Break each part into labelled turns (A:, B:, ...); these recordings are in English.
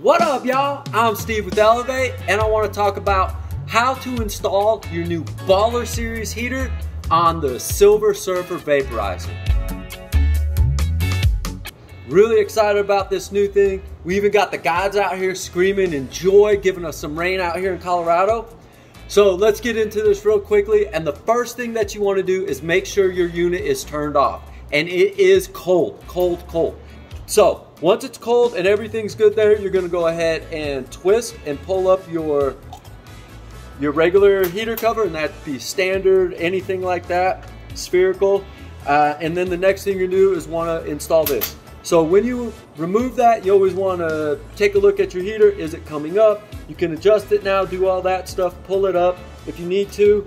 A: What up, y'all? I'm Steve with Elevate, and I want to talk about how to install your new Baller Series heater on the Silver Surfer Vaporizer. Really excited about this new thing. We even got the guys out here screaming in joy, giving us some rain out here in Colorado. So let's get into this real quickly. And the first thing that you want to do is make sure your unit is turned off. And it is cold, cold, cold. So once it's cold and everything's good there, you're gonna go ahead and twist and pull up your regular heater cover, and that'd be standard, anything like that, spherical. And then the next thing you do is wanna install this. So when you remove that, you always wanna take a look at your heater. Is it coming up? You can adjust it now, do all that stuff, pull it up if you need to,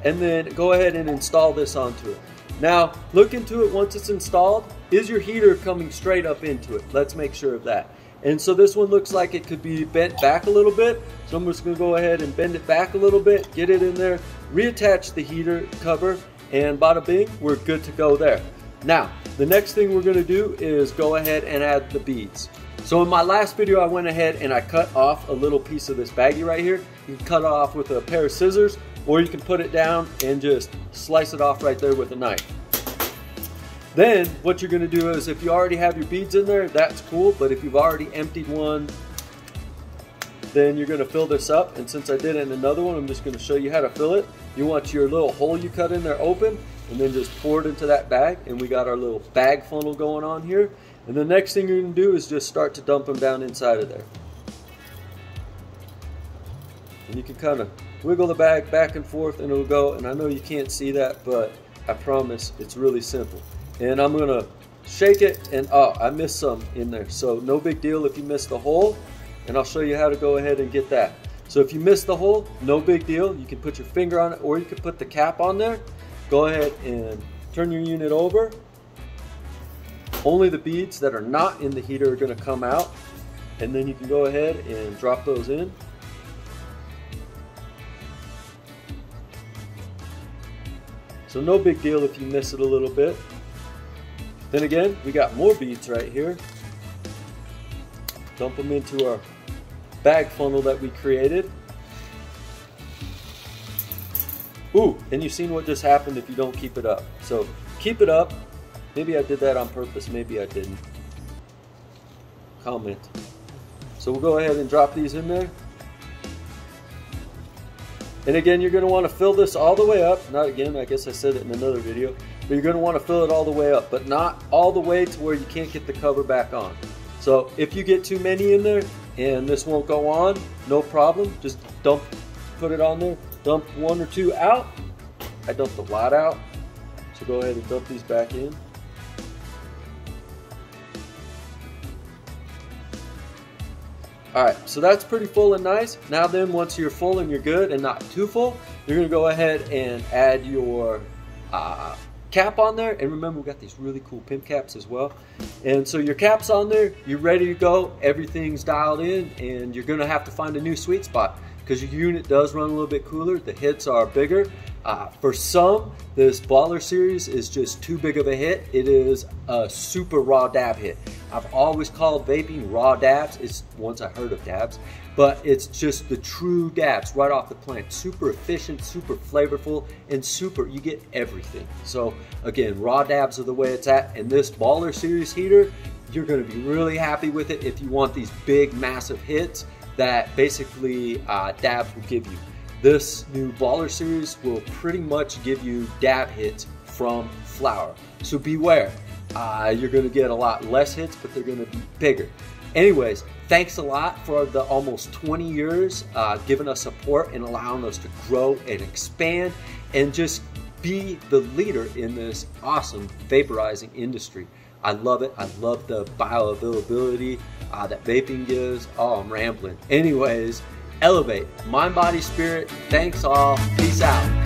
A: and then go ahead and install this onto it. Now, look into it once it's installed. Is your heater coming straight up into it? Let's make sure of that. And so this one looks like it could be bent back a little bit. So I'm just gonna go ahead and bend it back a little bit, get it in there, reattach the heater cover, and bada bing, we're good to go there. Now, the next thing we're gonna do is go ahead and add the beads. So in my last video, I went ahead and I cut off a little piece of this baggie right here. You can cut it off with a pair of scissors, or you can put it down and just slice it off right there with a knife. Then what you're gonna do is, if you already have your beads in there, that's cool, but if you've already emptied one, then you're gonna fill this up. And since I did it in another one, I'm just gonna show you how to fill it. You want your little hole you cut in there open, and then just pour it into that bag, and we got our little bag funnel going on here. And the next thing you're gonna do is just start to dump them down inside of there. And you can kind of wiggle the bag back and forth and it'll go. And I know you can't see that, but I promise it's really simple. And I'm gonna shake it, and oh, I missed some in there. So no big deal if you missed the hole, and I'll show you how to go ahead and get that. So if you missed the hole, no big deal. You can put your finger on it, or you can put the cap on there. Go ahead and turn your unit over. Only the beads that are not in the heater are gonna come out, and then you can go ahead and drop those in. So no big deal if you miss it a little bit. Then again, we got more beads right here. Dump them into our bag funnel that we created. Ooh, and you've seen what just happened if you don't keep it up. So keep it up. Maybe I did that on purpose, maybe I didn't. Comment. So we'll go ahead and drop these in there. And again, you're gonna wanna fill this all the way up. Not again, I guess I said it in another video. But you're gonna wanna fill it all the way up, but not all the way to where you can't get the cover back on. So if you get too many in there and this won't go on, no problem. Just put it on there, dump one or two out. I dumped a lot out. So go ahead and dump these back in. All right, so that's pretty full and nice. Now then, once you're full and you're good and not too full, you're gonna go ahead and add your cap on there. And remember, we got these really cool pimp caps as well. And so your cap's on there, you're ready to go, everything's dialed in, and you're gonna have to find a new sweet spot because your unit does run a little bit cooler. The hits are bigger. For some, this Baller Series is just too big of a hit. It is a super raw dab hit. I've always called vaping raw dabs. It's once I heard of dabs, but it's just the true dabs right off the plant. Super efficient, super flavorful, and you get everything. So again, raw dabs are the way it's at. And this Baller Series heater, you're gonna be really happy with it if you want these big, massive hits that basically dabs will give you. This new Baller Series will pretty much give you dab hits from flower. So beware. You're gonna get a lot less hits, but they're gonna be bigger. Anyways, thanks a lot for the almost 20 years giving us support and allowing us to grow and expand and just be the leader in this awesome vaporizing industry. I love it. I love the bioavailability that vaping gives. Oh, I'm rambling. Anyways, elevate mind, body, spirit. Thanks all. Peace out.